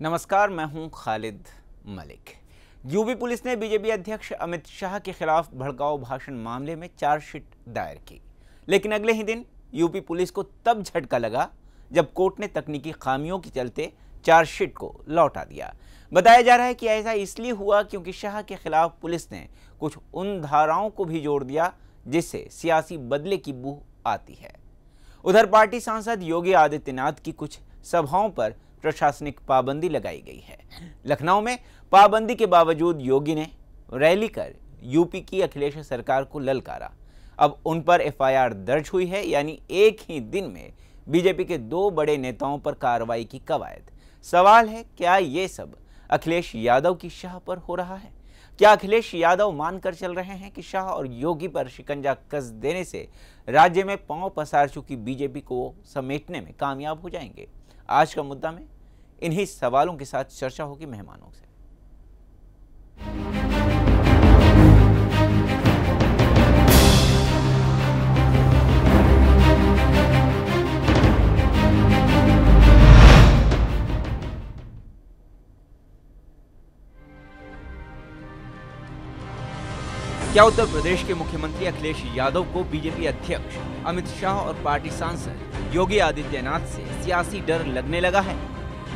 नमस्कार, मैं हूं खालिद मलिक। यूपी पुलिस ने बीजेपी अध्यक्ष अमित शाह के खिलाफ भड़काऊ भाषण मामले में चार्जशीट दायर की, लेकिन अगले ही दिन यूपी पुलिस को तब झटका लगा जब कोर्ट ने तकनीकी खामियों के चलते चार्जशीट को लौटा दिया। बताया जा रहा है कि ऐसा इसलिए हुआ क्योंकि शाह के खिलाफ पुलिस ने कुछ उन धाराओं को भी जोड़ दिया जिससे सियासी बदले की बू आती है। उधर पार्टी सांसद योगी आदित्यनाथ की कुछ सभाओं पर प्रशासनिक पाबंदी लगाई गई है। लखनऊ में पाबंदी के बावजूद योगी ने रैली कर यूपी की अखिलेश सरकार को ललकारा। अब उन पर एफआईआर दर्ज हुई है, यानी एक ही दिन में बीजेपी के दो बड़े नेताओं पर कार्रवाई की कवायद। सवाल है, क्या ये सब अखिलेश यादव की शाह पर हो रहा है? क्या अखिलेश यादव मानकर चल रहे हैं कि शाह और योगी पर शिकंजा कस देने से राज्य में पांव पसार चुकी बीजेपी को समेटने में कामयाब हो जाएंगे? आज का मुद्दा में इन्हीं सवालों के साथ चर्चा होगी मेहमानों से। क्या उत्तर प्रदेश के मुख्यमंत्री अखिलेश यादव को बीजेपी अध्यक्ष अमित शाह और पार्टी सांसद योगी आदित्यनाथ से सियासी डर लगने लगा है?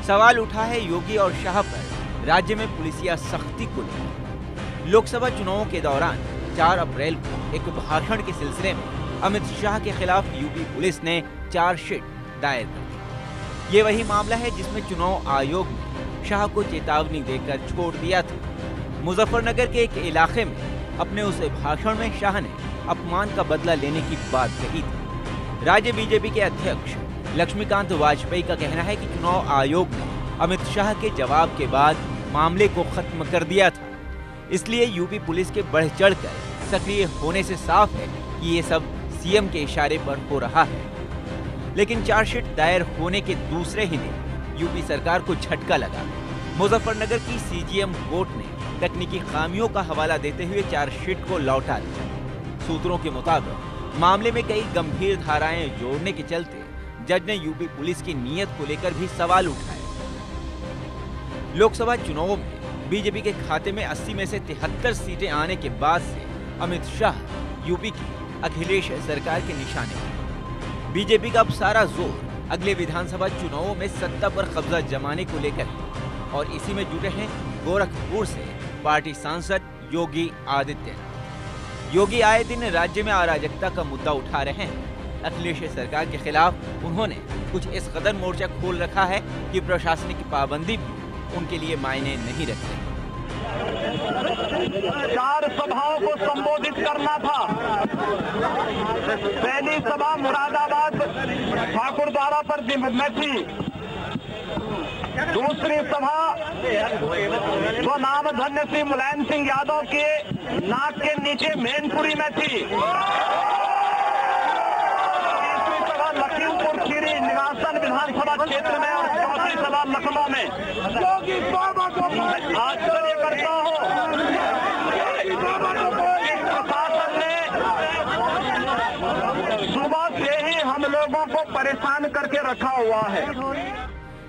सवाल उठा है योगी और शाह पर राज्य में पुलिसिया सख्ती को लेकर। लोकसभा चुनावों के दौरान 4 अप्रैल को एक भाषण के सिलसिले में अमित शाह के खिलाफ यूपी पुलिस ने चार्जशीट दायर कर दी। ये वही मामला है जिसमें चुनाव आयोग ने शाह को चेतावनी देकर छोड़ दिया था। मुजफ्फरनगर के एक इलाके में अपने उस भाषण में शाह ने अपमान का बदला लेने की बात कही थी। राज्य बीजेपी के अध्यक्ष लक्ष्मीकांत वाजपेयी का कहना है कि चुनाव आयोग ने अमित शाह के जवाब के बाद मामले को खत्म कर दिया था, इसलिए यूपी पुलिस के बढ़ चढ़कर सक्रिय होने से साफ है कि ये सब सीएम के इशारे पर हो रहा है। लेकिन चार्जशीट दायर होने के दूसरे ही दिन यूपी सरकार को झटका लगा। मुजफ्फरनगर की सीजीएम कोर्ट ने तकनीकी खामियों का हवाला देते हुए चार्जशीट को लौटा दिया। सूत्रों के मुताबिक मामले में कई गंभीर धाराएं जोड़ने के चलते जज ने यूपी पुलिस की नीयत को लेकर भी सवाल उठाए। लोकसभा चुनावों में बीजेपी के खाते में 80 में से 73 सीटें आने के बाद से अमित शाह यूपी की अखिलेश सरकार के निशाने पर। बीजेपी का अब सारा जोर अगले विधानसभा चुनावों में सत्ता पर कब्जा जमाने को लेकर है और इसी में जुटे हैं गोरखपुर से पार्टी सांसद योगी आदित्यनाथ। योगी आए दिन राज्य में अराजकता का मुद्दा उठा रहे हैं। अखिलेश सरकार के खिलाफ उन्होंने कुछ इस कदर मोर्चा खोल रखा है कि प्रशासनिक पाबंदी भी उनके लिए मायने नहीं रखते। 4 सभाओं को संबोधित करना था। पहली सभा मुरादाबाद ठाकुरद्वारा पर में थी। दूसरी सभा वो नामधन्य श्री मुलायम सिंह यादव के नाक के नीचे मैनपुरी में थी। तीसरी सभा लखीमपुर खीरी निवासन विधानसभा क्षेत्र में और चौथी सभा लखनऊ में। आश्चर्य करता हूँ, प्रशासन ने सुबह से ही हम लोगों को परेशान करके रखा हुआ है।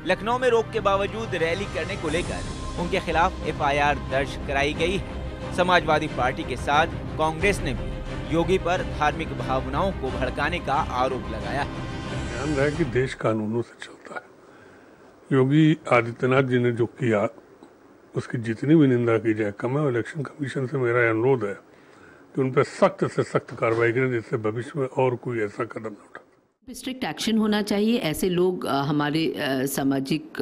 लखनऊ में रोक के बावजूद रैली करने को लेकर उनके खिलाफ एफआईआर दर्ज कराई गई है। समाजवादी पार्टी के साथ कांग्रेस ने भी योगी पर धार्मिक भावनाओं को भड़काने का आरोप लगाया है। ध्यान रहे कि देश कानूनों से चलता है। योगी आदित्यनाथ जी ने जो किया उसकी जितनी भी निंदा की जाए कम है। इलेक्शन कमीशन से मेरा अनुरोध है कि उन पर सख्त से सख्त कार्रवाई करें, जिससे भविष्य में और कोई ऐसा कदम न उठा। स्ट्रिक्ट एक्शन होना चाहिए। ऐसे लोग हमारे सामाजिक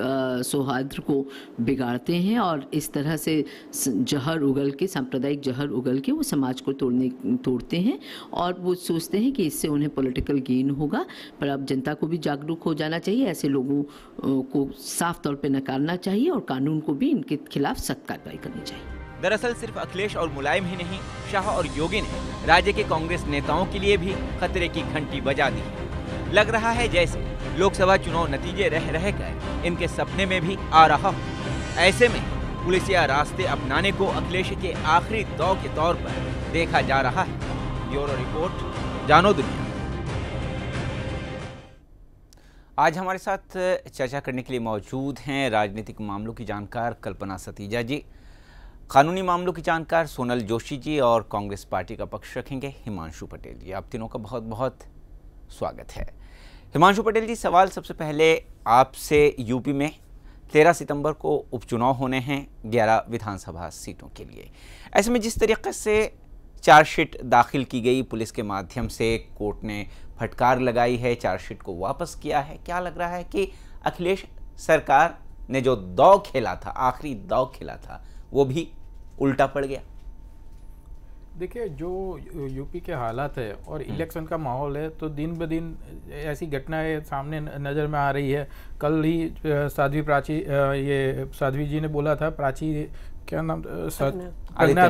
सौहार्द को बिगाड़ते हैं और इस तरह से जहर उगल के, सांप्रदायिक जहर उगल के वो समाज को तोड़ते हैं और वो सोचते हैं कि इससे उन्हें पॉलिटिकल गेन होगा। पर अब जनता को भी जागरूक हो जाना चाहिए। ऐसे लोगों को साफ तौर पे नकारना चाहिए और कानून को भी इनके खिलाफ सख्त कार्रवाई करनी चाहिए। दरअसल सिर्फ अखिलेश और मुलायम ही नहीं, शाह और योगी ने राज्य के कांग्रेस नेताओं के लिए भी खतरे की घंटी बजा दी है। लग रहा है जैसे लोकसभा चुनाव नतीजे रह रहकर इनके सपने में भी आ रहा हो। ऐसे में पुलिसिया रास्ते अपनाने को अखिलेश के आखिरी दौर के तौर पर देखा जा रहा है। ब्यूरो रिपोर्ट, जानो दुनिया। आज हमारे साथ चर्चा करने के लिए मौजूद हैं राजनीतिक मामलों की जानकार कल्पना सतीजा जी, कानूनी मामलों की जानकार सोनल जोशी जी और कांग्रेस पार्टी का पक्ष रखेंगे हिमांशु पटेल जी। आप तीनों का बहुत बहुत स्वागत है। हिमांशु पटेल जी, सवाल सबसे पहले आपसे। यूपी में 13 सितंबर को उपचुनाव होने हैं 11 विधानसभा सीटों के लिए। ऐसे में जिस तरीके से चार्जशीट दाखिल की गई पुलिस के माध्यम से, कोर्ट ने फटकार लगाई है, चार्जशीट को वापस किया है, क्या लग रहा है कि अखिलेश सरकार ने जो दांव खेला था, आखिरी दांव खेला था, वो भी उल्टा पड़ गया? देखिए, जो यूपी के हालात है और इलेक्शन का माहौल है, तो दिन ब दिन ऐसी घटनाएं सामने नज़र में आ रही है। कल ही साध्वी जी ने बोला था, क्या नाम,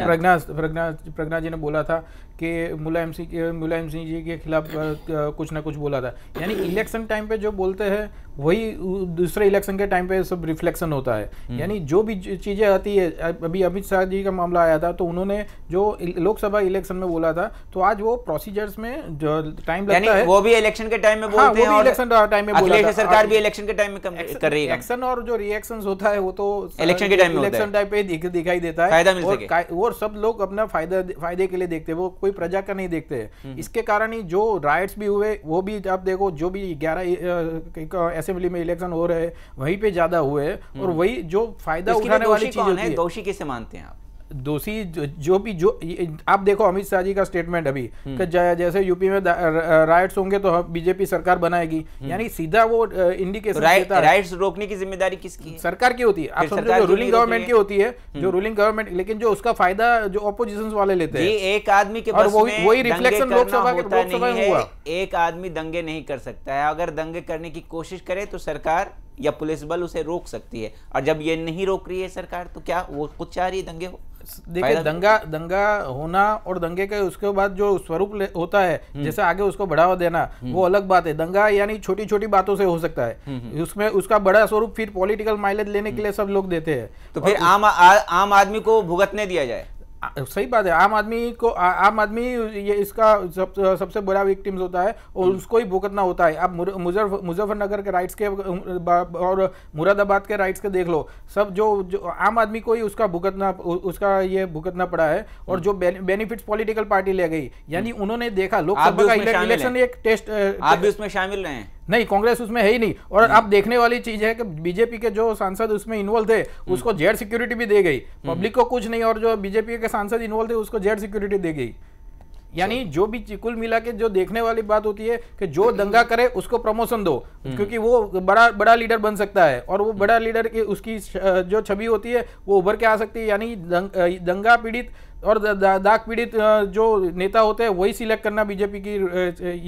प्रज्ञा जी ने बोला था कि मुलायम सिंह जी के खिलाफ कुछ ना कुछ बोला था। यानी इलेक्शन टाइम पे जो बोलते हैं वही दूसरे इलेक्शन के टाइम पे सब रिफ्लेक्शन होता है। यानी जो भी चीज़ें आती है, अभी अमित शाह जी का मामला आया था तो उन्होंने जो लोकसभा इलेक्शन में बोला था, तो आज वो प्रोसीजर्स में जो टाइम लगता है वो भी इलेक्शन के टाइम में बोलते हैं, और इलेक्शन टाइम में बोला था। सरकार भी इलेक्शन के टाइम में कर रही है। एक्शन और जो रिएक्शन होता है वो तो इलेक्शन के टाइम में इलेक्शन टाइम पे दिखाई देता है, फायदा मिल सके। और सब लोग अपना फायदे के लिए देखते हैं, वो कोई प्रजा का नहीं देखते हैं। इसके कारण ही जो राइट्स भी हुए, वो भी आप देखो, जो भी 11 असेंबली में इलेक्शन हो रहे हैं वहीं पे ज्यादा हुए, और वही जो फायदा उठाने वाली चीज होती है। दोषी किसे मानते हैं आप? दोषी जो आप देखो अमित शाह जी का स्टेटमेंट अभी कि जैसे यूपी में राइट्स होंगे तो बीजेपी सरकार बनाएगी, यानी सीधा वो इंडिकेशन देता है। राइट्स रोकने की जिम्मेदारी किसकी है? सरकार की होती है। आप समझो, जो रूलिंग गवर्नमेंट की होती है, जो रूलिंग गवर्नमेंट, लेकिन जो उसका फायदा जो ऑपोजिशन वाले लेते हैं। एक आदमी के बस में वही रिफ्लेक्शन लोकसभा में हुआ। एक आदमी दंगे नहीं कर सकता है। अगर दंगे करने की कोशिश करे तो सरकार या पुलिस बल उसे रोक सकती है, और जब ये नहीं रोक रही है सरकार, तो क्या वो खुद चाह रही दंगे हो? देखिए, दंगा होना और दंगे के उसके बाद जो स्वरूप होता है, जैसे आगे उसको बढ़ावा देना, वो अलग बात है। दंगा यानी छोटी छोटी बातों से हो सकता है, उसमें उसका बड़ा स्वरूप फिर पॉलिटिकल माइलेज लेने के लिए सब लोग देते हैं। तो फिर आम आदमी को भुगतने दिया जाए। सही बात है। आम आदमी ये इसका सबसे बड़ा विक्टिम्स होता है, और उसको ही भुगतना होता है। आप मुजफ्फरनगर के राइट्स के और मुरादाबाद के राइट्स के देख लो, सब जो आम आदमी को ही उसका ये भुगतना पड़ा है। और जो बेनिफिट्स पॉलिटिकल पार्टी ले गई, यानी उन्होंने देखा लोकसभा का इलेक्शन एक टेस्ट। आप भी उसमें शामिल रहे हैं? नहीं, कांग्रेस उसमें है ही नहीं। और अब देखने वाली चीज है कि बीजेपी के जो सांसद उसमें इन्वॉल्व थे, उसको जेड सिक्योरिटी भी दे गई, पब्लिक को कुछ नहीं, और जो बीजेपी के सांसद इन्वॉल्व थे उसको जेड सिक्योरिटी दे गई। यानी जो भी कुल मिला के जो देखने वाली बात होती है कि जो दंगा करे उसको प्रमोशन दो, क्योंकि वो बड़ा लीडर बन सकता है, और वो बड़ा लीडर की उसकी जो छवि होती है वो उभर के आ सकती है। यानी दंगा पीड़ित और दाग पीड़ित जो नेता होते हैं वही सिलेक्ट करना बीजेपी की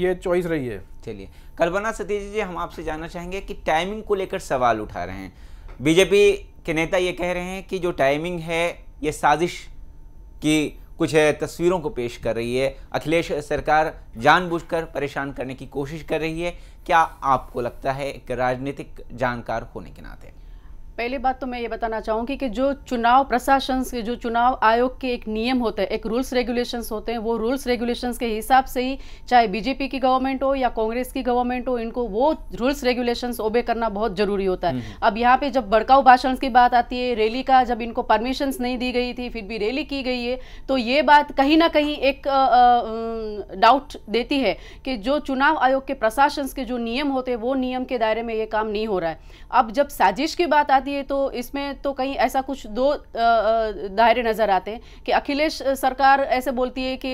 ये चॉइस रही है। चलिए, कल्पना सतीश जी, हम आपसे जानना चाहेंगे कि टाइमिंग को लेकर सवाल उठा रहे हैं। बीजेपी के नेता ये कह रहे हैं कि जो टाइमिंग है ये साजिश की कुछ तस्वीरों को पेश कर रही है, अखिलेश सरकार जानबूझकर परेशान करने की कोशिश कर रही है। क्या आपको लगता है एक राजनीतिक जानकार होने के नाते? पहली बात तो मैं ये बताना चाहूँगी कि जो चुनाव प्रशासन के, जो चुनाव आयोग के एक नियम होते हैं, एक रूल्स रेगुलेशंस होते हैं, वो रूल्स रेगुलेशंस के हिसाब से ही चाहे बीजेपी की गवर्नमेंट हो या कांग्रेस की गवर्नमेंट हो, इनको वो रूल्स रेगुलेशंस ओबे करना बहुत जरूरी होता है। अब यहाँ पे जब भड़काऊ भाषण की बात आती है, रैली का जब इनको परमिशंस नहीं दी गई थी फिर भी रैली की गई है, तो ये बात कहीं ना कहीं एक डाउट देती है कि जो चुनाव आयोग के प्रशासन के जो नियम होते हैं वो नियम के दायरे में ये काम नहीं हो रहा है। अब जब साजिश की बात आती है तो इसमें तो कहीं ऐसा कुछ दो दायरे नजर आते हैं कि अखिलेश सरकार ऐसे बोलती है कि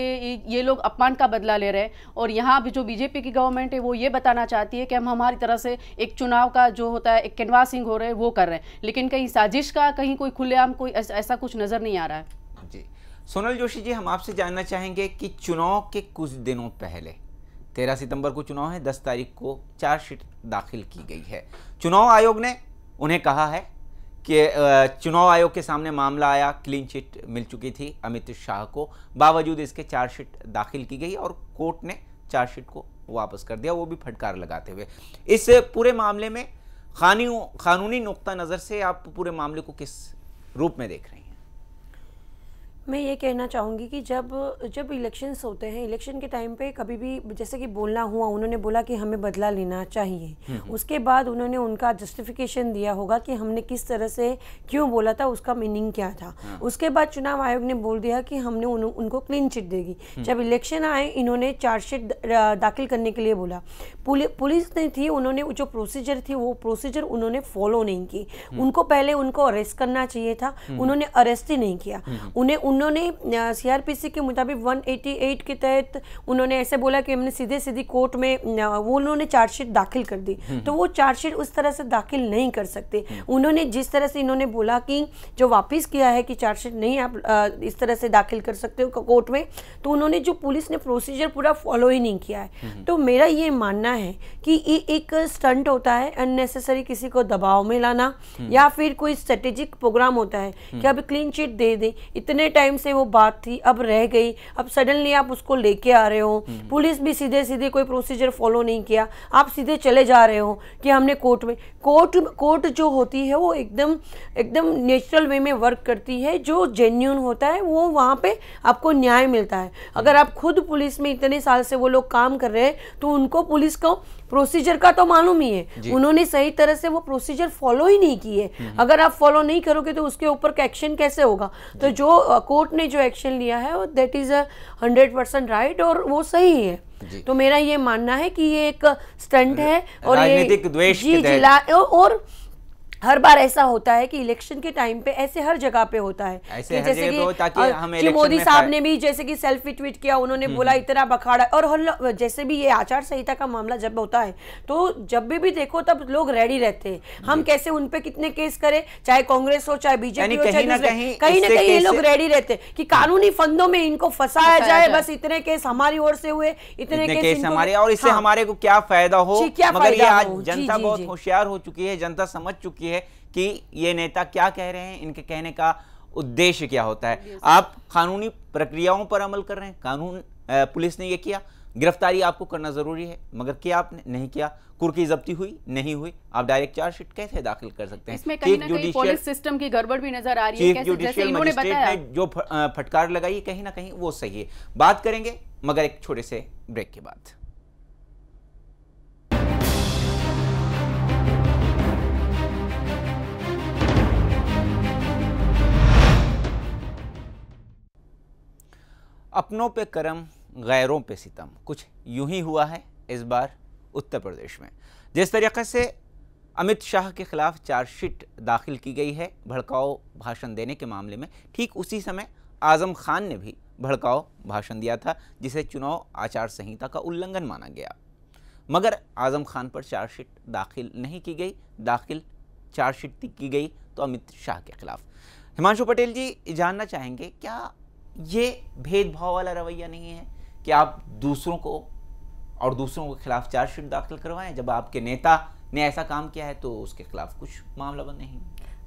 ये लोग अपमान का बदला ले रहे हैं, और यहाँ भी जो बीजेपी की गवर्नमेंट है वो ये बताना चाहती है कि हम हमारी तरह से एक चुनाव का जो होता है एक कैनवासिंग हो रहा है वो कर रहे हैं, लेकिन कहीं साजिश का कहीं कोई खुलेआम कोई ऐसा कुछ नजर नहीं आ रहा है। जी, सोनल जोशी जी, हम आपसे जानना चाहेंगे कि चुनाव के कुछ दिनों पहले 13 सितंबर को चुनाव है, 10 तारीख को चार्जशीट दाखिल की गई है। चुनाव आयोग ने उन्हें कहा है कि चुनाव आयोग के सामने मामला आया, क्लीन चिट मिल चुकी थी अमित शाह को, बावजूद इसके चार्जशीट दाखिल की गई और कोर्ट ने चार्जशीट को वापस कर दिया, वो भी फटकार लगाते हुए। इस पूरे मामले में कानूनी नुक्ता नज़र से आप पूरे मामले को किस रूप में देख रही हैं? मैं ये कहना चाहूँगी कि जब इलेक्शंस होते हैं, इलेक्शन के टाइम पे कभी भी जैसे कि बोलना हुआ, उन्होंने बोला कि हमें बदला लेना चाहिए, उसके बाद उन्होंने उनका जस्टिफिकेशन दिया होगा कि हमने किस तरह से क्यों बोला था, उसका मीनिंग क्या था। उसके बाद चुनाव आयोग ने बोल दिया कि हमने उनको क्लीन चिट देगी। जब इलेक्शन आए, इन्होंने चार्जशीट दाखिल करने के लिए बोला, पुलिस ने थी, उन्होंने जो प्रोसीजर थी वो प्रोसीजर उन्होंने फॉलो नहीं की। उनको पहले उनको अरेस्ट करना चाहिए था, उन्होंने अरेस्ट ही नहीं किया। उन्होंने सीआरपीसी के मुताबिक 188 के तहत उन्होंने ऐसे बोला कि हमने सीधे कोर्ट में वो उन्होंने चार्जशीट दाखिल कर दी। तो वो चार्जशीट उस तरह से दाखिल नहीं कर सकते। उन्होंने जिस तरह से इन्होंने बोला कि जो वापस किया है कि चार्जशीट नहीं आप इस तरह से दाखिल कर सकते हो कोर्ट में, तो उन्होंने जो पुलिस ने प्रोसीजर पूरा फॉलो ही नहीं किया है। तो मेरा ये मानना है कि ये एक स्टंट होता है, अननेसेसरी किसी को दबाव में लाना, या फिर कोई स्ट्रेटेजिक प्रोग्राम होता है कि अब क्लीन चिट दे दें, इतने टाइम से वो बात थी, अब रह गई, अब सडनली आप उसको लेके आ रहे हो। पुलिस भी सीधे कोई प्रोसीजर फॉलो नहीं किया, आप सीधे चले जा रहे हो कि हमने कोर्ट में। कोर्ट जो होती है वो एकदम नेचुरल वे में वर्क करती है। जो जेन्युइन होता है वो वहाँ पे आपको न्याय मिलता है। अगर आप खुद पुलिस में इतने साल से वो लोग काम कर रहे हैं, तो उनको पुलिस को प्रोसीजर का तो मालूम ही है। उन्होंने सही तरह से वो प्रोसीजर फॉलो ही नहीं की है। अगर आप फॉलो नहीं करोगे तो उसके ऊपर एक्शन कैसे होगा। तो जो कोर्ट ने जो एक्शन लिया है दैट इज 100% राइट और वो सही है। तो मेरा ये मानना है कि ये एक स्टंट है और राजनीतिक द्वेष के तहत। और हर बार ऐसा होता है कि इलेक्शन के टाइम पे ऐसे हर जगह पे होता है ऐसे जैसे कि मोदी साहब ने भी जैसे कि सेल्फी ट्वीट किया, उन्होंने बोला इतना बखाड़ा। और जैसे भी ये आचार संहिता का मामला जब होता है तो जब भी देखो तब लोग रेडी रहते हैं। हम कैसे उन पे कितने केस करें, चाहे कांग्रेस हो चाहे बीजेपी हो, कहीं ना कहीं ये लोग रेडी रहते हैं कि कानूनी फंदों में इनको फंसाया जाए। बस इतने केस हमारी ओर से हुए, इतने केस हमारे, और इससे हमारे को क्या फायदा हो। मगर ये आज जनता बहुत होशियार हो चुकी है, जनता समझ चुकी है कि ये नेता क्या कह रहे हैं, इनके कहने का उद्देश्य क्या होता है। आप कानूनी प्रक्रियाओं पर अमल कर रहे हैं। पुलिस ने ये किया, गिरफ्तारी आपको करना जरूरी है, मगर क्या आपने नहीं किया। कुर्की जब्ती हुई नहीं हुई, आप डायरेक्ट चार्जशीट कैसे दाखिल कर सकते हैं। इसमें कहीं ना कहीं पुलिस सिस्टम की गड़बड़ भी नजर आ रही है। जैसे इन्होंने बताया, जो फटकार लगाई कहीं ना कहीं वो सही है। बात करेंगे मगर एक छोटे से ब्रेक के बाद। अपनों पे करम, गैरों पे सितम, कुछ यूं ही हुआ है इस बार उत्तर प्रदेश में। जिस तरीके से अमित शाह के खिलाफ चार्जशीट दाखिल की गई है भड़काऊ भाषण देने के मामले में, ठीक उसी समय आजम खान ने भी भड़काऊ भाषण दिया था, जिसे चुनाव आचार संहिता का उल्लंघन माना गया। मगर आजम खान पर चार्जशीट दाखिल नहीं की गई, दाखिल चार्जशीट की गई तो अमित शाह के खिलाफ। हिमांशु पटेल जी जानना चाहेंगे, क्या ये भेदभाव वाला रवैया नहीं है कि आप दूसरों के खिलाफ चार्जशीट दाखिल करवाएं? जब आपके नेता ने ऐसा काम किया है तो उसके खिलाफ कुछ मामला बंद नहीं।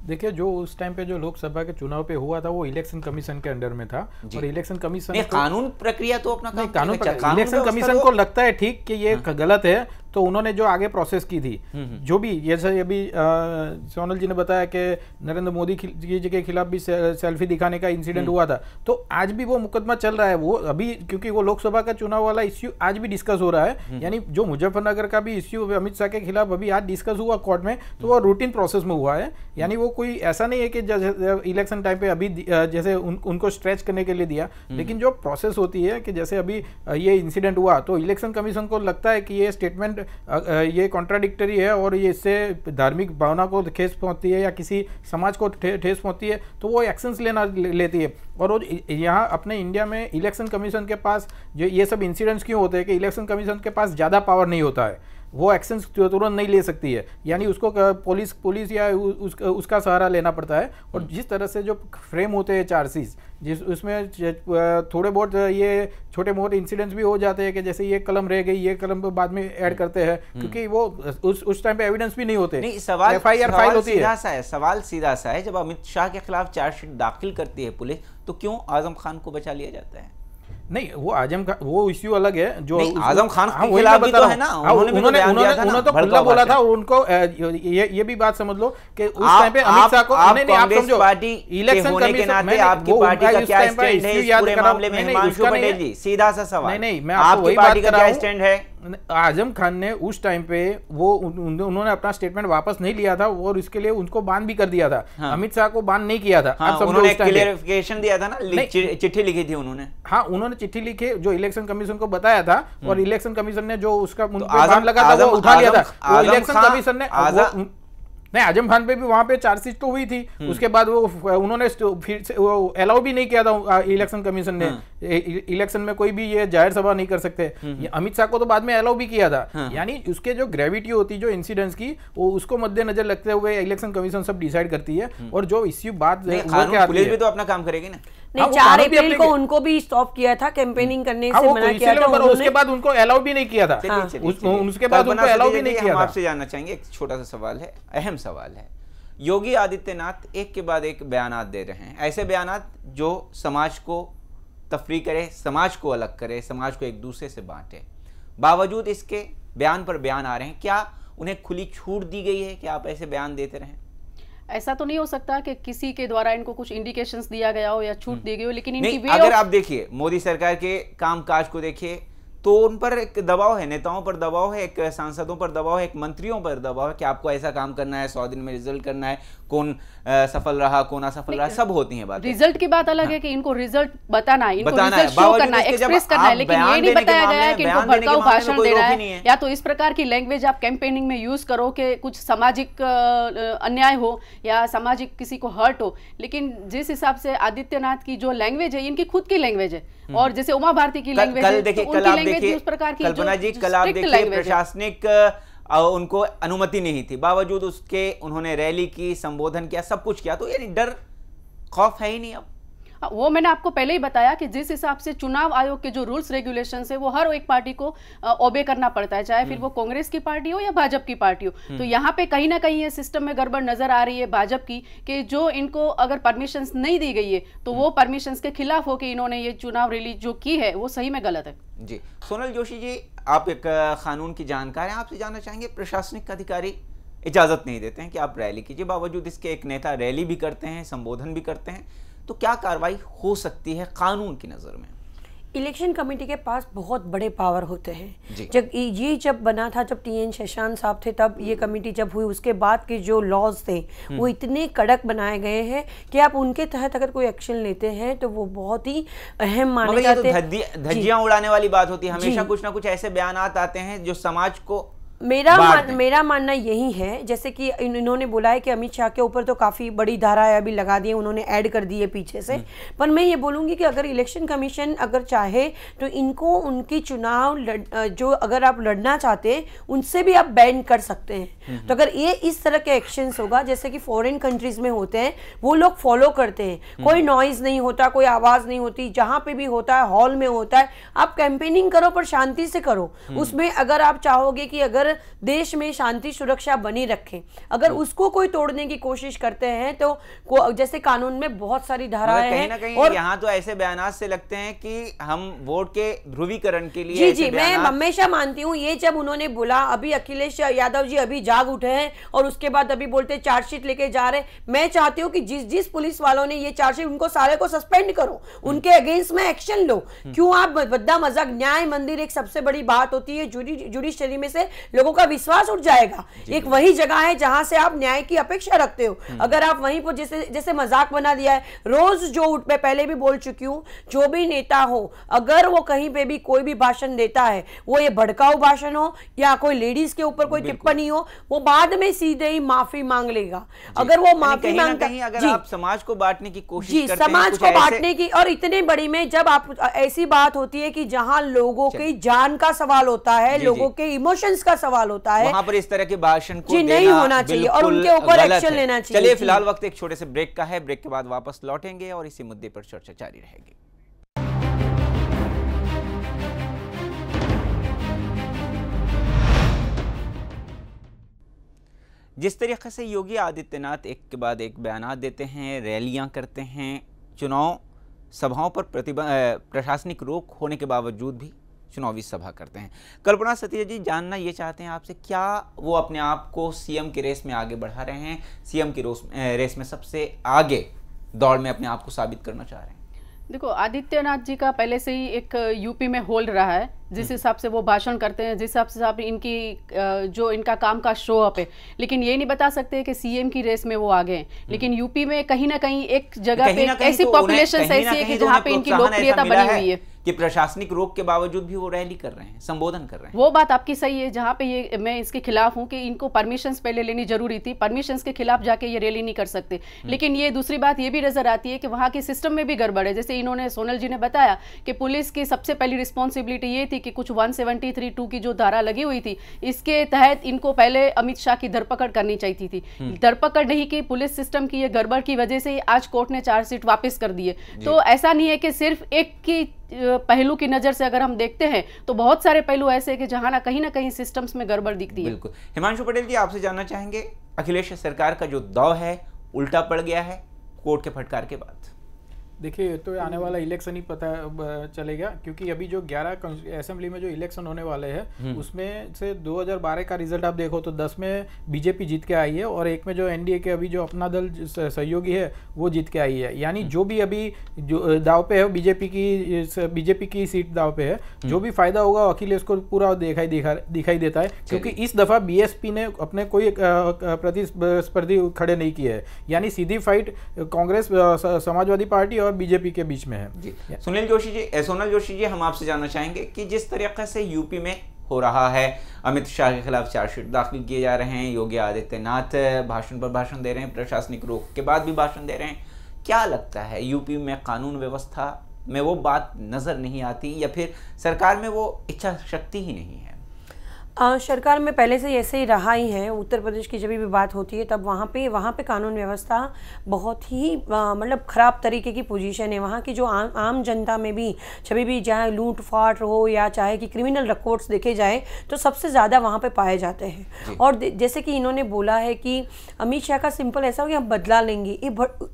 देखिए, जो उस टाइम पे जो लोकसभा के चुनाव पे हुआ था वो इलेक्शन कमीशन के अंडर में था, और इलेक्शन कमीशन कानून प्रक्रिया तो अपना काम इलेक्शन कमीशन को लगता है ठीक कि ये गलत है, तो उन्होंने जो आगे प्रोसेस की थी, जो भी जैसे अभी सोनल जी ने बताया कि नरेंद्र मोदी जी के खिलाफ भी सेल्फी दिखाने का इंसिडेंट हुआ था, तो आज भी वो मुकदमा चल रहा है। वो अभी क्योंकि वो लोकसभा का चुनाव वाला इश्यू आज भी डिस्कस हो रहा है, यानी जो मुजफ्फरनगर का भी इश्यू अमित शाह के खिलाफ अभी आज डिस्कस हुआ कोर्ट में, तो वो रूटीन प्रोसेस में हुआ है। यानी वो कोई ऐसा नहीं है कि जैसे इलेक्शन टाइम पे अभी जैसे उनको स्ट्रेच करने के लिए दिया, लेकिन जो प्रोसेस होती है कि जैसे अभी ये इंसिडेंट हुआ तो इलेक्शन कमीशन को लगता है कि ये स्टेटमेंट ये कॉन्ट्राडिक्टरी है और ये इससे धार्मिक भावना को ठेस पहुंचती है या किसी समाज को ठेस पहुंचती है, तो वो एक्शंस लेती है। और यहाँ अपने इंडिया में इलेक्शन कमीशन के पास जो ये सब इंसिडेंट्स क्यों होते हैं कि इलेक्शन कमीशन के पास ज़्यादा पावर नहीं होता है, वो एक्शंस तुरंत नहीं ले सकती है, यानी उसको पुलिस या उसका सहारा लेना पड़ता है। और जिस तरह से जो फ्रेम होते हैं चार्जेस, उसमें थोड़े बहुत ये छोटे मोटे इंसिडेंट्स भी हो जाते हैं कि जैसे ये कलम रह गई, ये कलम बाद में ऐड करते हैं, क्योंकि वो उस टाइम पे एविडेंस भी नहीं होते। नहीं, सवाल FIR फाइल होती है। सवाल सीधा सा है, जब अमित शाह के खिलाफ चार्जशीट दाखिल करती है पुलिस, तो क्यों आजम खान को बचा लिया जाता है? नहीं, वो आजम खान वो इश्यू अलग है जो आजम खान के वही खिलाफ मैं भी बता तो रहा है ना, हूं। उन्होंने भी तो बयान दिया था ना, उन्होंने तो खुला भड़काऊ बोला था भाषण। उनको ये भी बात समझ लो कि उस टाइम पे अमित शाह को आप नहीं, आप कांग्रेस समझो पार्टी इलेक्शन के होने के नाते आपकी पार्टी का क्या स्टैंड है इस पूरे मामले में? हिमांशु पटेल जी, सीधा सा सवाल, नहीं, मैं आपको आपकी वही पार्टी बात का कर रहा क्या हूं। स्टैंड है? आजम खान ने उस टाइम पे वो उन्होंने अपना स्टेटमेंट वापस नहीं लिया था और इसके लिए उनको बान भी कर दिया था। हाँ। अमित शाह को बान नहीं किया था। हाँ, आप समझो उन्होंने उस टाइम पे। क्लियरिफिकेशन दिया था ना, चिट्ठी लिखी थी उन्होंने। हाँ, उन्होंने चिट्ठी लिखी जो इलेक्शन कमीशन को बताया था और इलेक्शन कमीशन ने जो उसका उन पे आजम- बान लगा था वो आजम- उठा लिया था। आजम- वो इलेक्शन खान- कमीशन ने आजम- नहीं, आजम खान पे भी वहां पे चार्जशीट तो हुई थी। उसके बाद वो उन्होंने फिर से वो अलाउ भी नहीं किया था इलेक्शन कमीशन ने। इलेक्शन में कोई भी ये जाहिर सभा नहीं कर सकते। ये अमित शाह को तो बाद में अलाउ भी किया था। यानी उसके जो ग्रेविटी होती जो इंसिडेंट्स की वो उसको मद्देनजर रखते हुए इलेक्शन कमीशन सब डिसाइड करती है। और जो इश्यू बात पुलिस भी तो अपना काम करेगी ना। नहीं, 4 अप्रैल को उनको भी स्टॉप किया था, कैंपेनिंग करने से मना किया था उन्होंने। उसके बाद उनको अलाउ भी नहीं किया था। उसके बाद उनको अलाउ भी नहीं किया हम था। आपसे जानना चाहेंगे, एक छोटा सा सवाल है, अहम सवाल है। योगी आदित्यनाथ एक के बाद एक बयानात दे रहे हैं, ऐसे बयानात जो समाज को तफरीक करे, समाज को अलग करे, समाज को एक दूसरे से बांटे। बावजूद इसके बयान पर बयान आ रहे हैं, क्या उन्हें खुली छूट दी गई है कि आप ऐसे बयान देते रहें? ऐसा तो नहीं हो सकता कि किसी के द्वारा इनको कुछ इंडिकेशंस दिया गया हो या छूट दी गई हो, लेकिन इनकी नहीं, अगर आप देखिए मोदी सरकार के कामकाज को देखिए तो उन पर एक दबाव है, नेताओं पर दबाव है, एक सांसदों पर दबाव है, एक मंत्रियों पर दबाव है कि आपको ऐसा काम करना है, 100 दिन में रिजल्ट करना है, कौन सफल रहा कौन असफल रहा, सब होती हैं बातें। रिजल्ट की बात अलग है कि इनको रिजल्ट बताना है, इनको बताना रिजल्ट है, शो बावजूद करना है, इसके जब एक्सप्रेस करना है, आप लेकिन बयान ये नहीं देने के बताया मामले गया है में, कि इनको बयान देने के भड़काऊ मामले में भाषण कोई देना रोक ही है, नहीं है। या तो इस प्रकार की लैंग्वेज आप कैंपेनिंग में यूज करो कि कुछ सामाजिक अन्याय हो या सामाजिक किसी को हर्ट हो। लेकिन जिस हिसाब से आदित्यनाथ की जो लैंग्वेज है, इनकी खुद की लैंग्वेज है, और जैसे उमा भारती की लैंग्वेज है, देखिए, तो कल उनकी आप लैंग्वेज भी देखिए उस प्रकार की कल्पना जी, कल आप देखिए प्रशासनिक उनको अनुमति नहीं थी, बावजूद उसके उन्होंने रैली की, संबोधन किया, सब कुछ किया। तो यानी डर खौफ है ही नहीं अब। वो मैंने आपको पहले ही बताया कि जिस हिसाब से चुनाव आयोग के जो रूल्स रेगुलेशंस है वो हर एक पार्टी को ओबे करना पड़ता है, चाहे फिर वो कांग्रेस की पार्टी हो या भाजपा की पार्टी हो। तो यहाँ पे कहीं ना कहीं ये सिस्टम में गड़बड़ नजर आ रही है भाजपा की, कि जो इनको अगर परमिशंस नहीं दी गई है तो वो परमिशंस के खिलाफ हो कि इन्होंने ये चुनाव रैली जो की है वो सही में गलत है। जी, सोनल जोशी जी, आप एक कानून की जानकार हैं, आपसे जानना चाहेंगे, प्रशासनिक अधिकारी इजाजत नहीं देते हैं कि आप रैली कीजिए, बावजूद इसके एक नेता रैली भी करते हैं, संबोधन भी करते हैं, तो क्या कार्रवाई हो सकती है कानून की नजर में? इलेक्शन कमेटी के पास बहुत बड़े पावर होते हैं। जी। जब बना था, जब TN शेषान साहब थे तब ये कमेटी जब हुई, उसके बाद के जो लॉज थे वो इतने कड़क बनाए गए हैं कि आप उनके तहत अगर कोई एक्शन लेते हैं तो वो बहुत ही अहम माने जाते हैं। धज्जियां उड़ाने वाली बात होती है, हमेशा कुछ ना कुछ ऐसे बयानात आते हैं जो समाज को मेरा मानना यही है, जैसे कि इन्होंने बोला है कि अमित शाह के ऊपर तो काफ़ी बड़ी धाराएं अभी लगा दी है, उन्होंने ऐड कर दी है पीछे से। पर मैं ये बोलूँगी कि अगर इलेक्शन कमीशन अगर चाहे तो इनको उनकी चुनाव जो अगर आप लड़ना चाहते हैं उनसे भी आप बैन कर सकते हैं। तो अगर ये इस तरह के एक्शंस होगा जैसे कि फॉरेन कंट्रीज में होते हैं, वो लोग फॉलो करते हैं, कोई नॉइज नहीं होता, कोई आवाज़ नहीं होती, जहाँ पे भी होता है हॉल में होता है, आप कैंपेनिंग करो पर शांति से करो। उसमें अगर आप चाहोगे कि अगर देश में शांति सुरक्षा बनी रखें, अगर उसको कोई तोड़ने की कोशिश करते हैं तो जैसे कानून में बहुत सारी धाराएं हैं। और यहाँ तो ऐसे बयानात से लगते हैं कि हम वोट के ध्रुवीकरण के लिए जी मैं हमेशा मानती हूँ ये, जब उन्होंने बोला अभी अखिलेश यादव जी अभी जाग उठे हैं और उसके बाद अभी बोलते चार्जशीट लेके जा रहे, मैं चाहती हूँ कि जिस पुलिस वालों ने ये चार्जशीट उनको सारे को सस्पेंड करो, उनके अगेंस्ट में एक्शन लो। क्यों आप बद्दा मजाक, न्याय मंदिर एक सबसे बड़ी बात होती है, जुडिशरी में से लोगों का विश्वास उठ जाएगा। एक वही जगह है जहां से आप न्याय की अपेक्षा रखते हो, अगर आप वहीं पर जैसे मजाक बना दिया है। रोज जो मैं पहले भी बोल चुकी हूं, जो भी नेता हो अगर वो कहीं पे भी कोई भी भाषण देता है, वो ये भड़काऊ भाषण हो या कोई लेडीज के ऊपर कोई टिप्पणी हो, वो बाद में सीधे ही माफी मांग लेगा। अगर वो माफी मांगता है, अगर आप समाज को बांटने की कोशिश करते हैं, समाज को बांटने की, और इतने बड़ी में जब आप ऐसी बात होती है कि जहां लोगों की जान का सवाल होता है, लोगों के इमोशंस का सवाल होता है, वहां पर इस तरह के भाषण को नहीं होना चाहिए और उनके ऊपर एक्शन लेना चाहिए। चलिए फिलहाल वक्त एक छोटे से ब्रेक का है, ब्रेक के बाद वापस लौटेंगे और इसी मुद्दे पर चर्चा जारी रहेगी। जिस तरीके से योगी आदित्यनाथ एक के बाद एक बयान देते हैं, रैलियां करते हैं, चुनाव सभाओं पर प्रशासनिक रोक होने के बावजूद भी चुनावी सभा करते हैं। कल्पना सतीजा जी जानना ये चाहते हैं आपसे, क्या वो अपने आप को सीएम की रेस में आगे बढ़ा रहे हैं, सीएम की रेस में सबसे आगे दौड़ में अपने आप को साबित करना चाह रहे हैं? देखो, आदित्यनाथ जी का पहले से ही एक यूपी में होल्ड रहा है, जिस हिसाब से वो भाषण करते हैं, जिस हिसाब से इनकी जो इनका काम का शो अप है, लेकिन ये नहीं बता सकते कि सीएम की रेस में वो आगे हैं। लेकिन यूपी में कहीं ना कहीं एक जगह पे ऐसी पॉपुलेशन ऐसी है कि जहाँ पे इनकी लोकप्रियता बनी हुई है कि प्रशासनिक रोक के बावजूद भी वो रैली कर रहे हैं, संबोधन कर रहे हैं। वो बात आपकी सही है, जहाँ पे ये मैं इसके खिलाफ हूँ कि इनको परमिशंस पहले लेनी जरूरी थी, परमिशंस के खिलाफ जाके ये रैली नहीं कर सकते। लेकिन ये दूसरी बात ये भी नजर आती है कि वहाँ के सिस्टम में भी गड़बड़ है। जैसे इन्होंने, सोनल जी ने बताया कि पुलिस की सबसे पहली रिस्पॉन्सिबिलिटी ये थी कि कुछ 173(2) की जो धारा लगी हुई थी, इसके तहत इनको पहले अमित शाह की धरपकड़ करनी चाहिए थी। धरपकड़ नहीं की, पुलिस सिस्टम की ये गड़बड़ की वजह से आज कोर्ट ने चार्जशीट वापस कर दिए। तो ऐसा नहीं है कि सिर्फ एक की पहलू की नजर से अगर हम देखते हैं तो बहुत सारे पहलू ऐसे कि जहां ना कहीं सिस्टम्स में गड़बड़ दिखती है। बिल्कुल। हिमांशु पटेल जी, आपसे जानना चाहेंगे, अखिलेश सरकार का जो दाव है उल्टा पड़ गया है कोर्ट के फटकार के बाद। देखिए, तो आने वाला इलेक्शन ही पता चलेगा, क्योंकि अभी जो 11 असेंबली में जो इलेक्शन होने वाले हैं उसमें से 2012 का रिजल्ट आप देखो तो 10 में बीजेपी जीत के आई है और एक में जो एनडीए के अभी जो अपना दल सहयोगी है वो जीत के आई है। यानी जो भी अभी जो दाव पे है बीजेपी की सीट दाव पे है, जो भी फायदा होगा अखिलेश को पूरा दिखाई देता है, क्योंकि इस दफा बीएसपी ने अपने कोई प्रतिस्पर्धी खड़े नहीं किए है। यानी सीधी फाइट कांग्रेस, समाजवादी पार्टी और बीजेपी के बीच में है। जी। सोनल जोशी जी, हम आपसे जानना चाहेंगे कि जिस तरीके से यूपी में हो रहा है, अमित शाह के खिलाफ चार्जशीट दाखिल किए जा रहे हैं, योगी आदित्यनाथ भाषण पर भाषण दे रहे हैं, प्रशासनिक रोक के बाद भी भाषण दे रहे हैं, क्या लगता है यूपी में कानून व्यवस्था में वो बात नजर नहीं आती या फिर सरकार में वो इच्छा शक्ति ही नहीं है? सरकार में पहले से ऐसे ही रहा ही है। उत्तर प्रदेश की जब भी बात होती है तब वहाँ पे कानून व्यवस्था बहुत ही मतलब ख़राब तरीके की पोजीशन है। वहाँ की जो आम जनता में भी जब भी चाहे लूट फाट हो या चाहे कि क्रिमिनल रिकॉर्ड्स देखे जाए तो सबसे ज़्यादा वहाँ पे पाए जाते हैं। और जैसे कि इन्होंने बोला है कि अमित शाह का सिंपल ऐसा हो कि हम बदला लेंगे,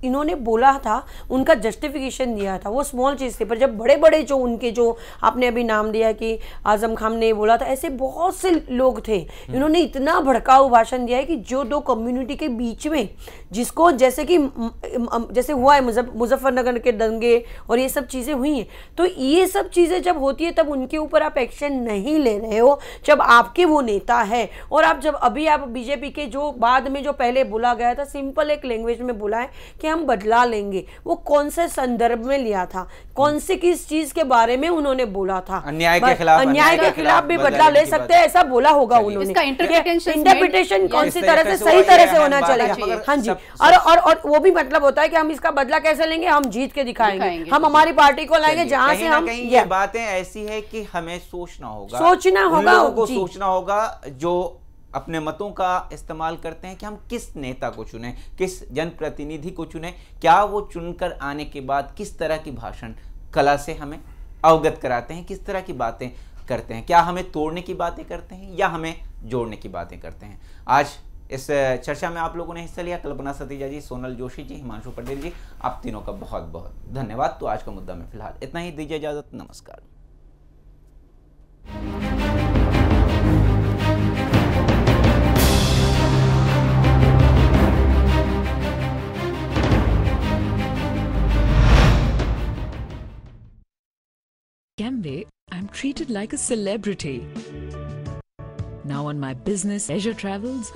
इन्होंने बोला था, उनका जस्टिफिकेशन दिया था, वो स्मॉल चीज़ थी। पर जब बड़े बड़े जो उनके जो आपने अभी नाम दिया कि आजम खान ने बोला था, ऐसे बहुत से लोग थे, इन्होंने इतना भड़काऊ भाषण दिया है कि जो दो कम्युनिटी के बीच में, जिसको जैसे हुआ है मुजफ्फरनगर के दंगे और ये सब चीज़ें हुई हैं, तो ये सब चीज़ें जब होती है तब उनके ऊपर आप एक्शन नहीं ले रहे हो जब आपके वो नेता है। और आप जब अभी आप बीजेपी के जो बाद में जो पहले बोला गया था, सिंपल एक लैंग्वेज में बोला है कि हम बदला लेंगे, वो कौन से संदर्भ में लिया था, कौन से किस चीज़ के बारे में उन्होंने बोला था? अन्याय के खिलाफ भी बदला ले सकते हैं, ऐसा बोला होगा उन्होंने। इसका इंटरप्रिटेशन कौन सी तरह से, सही तरह से होना चलेगा। हाँ जी। और वो भी मतलब होता है कि हम इसका बदला कैसे लेंगे, हम जीत के दिखाएंगे, हम हमारी पार्टी को लाएंगे जहां से हम। ये बातें ऐसी है कि हमें सोचना होगा सोचना होगा जो अपने मतों का इस्तेमाल करते हैं कि हम किस नेता को चुने, किस जनप्रतिनिधि को चुने, क्या वो चुनकर आने के बाद किस तरह की भाषण कला से हमें अवगत कराते हैं, किस तरह की बातें करते हैं, क्या हमें तोड़ने की बातें करते हैं या हमें जोड़ने की बातें करते हैं। आज इस चर्चा में आप लोगों ने हिस्सा लिया, कल्पना सतीजा जी, सोनल जोशी जी, हिमांशु पटेल जी, आप तीनों का बहुत बहुत धन्यवाद। तो आज का मुद्दा में फिलहाल इतना ही, दीजिए इजाजत, नमस्कार। Amway, I'm treated like a celebrity. Now on my business, leisure travels,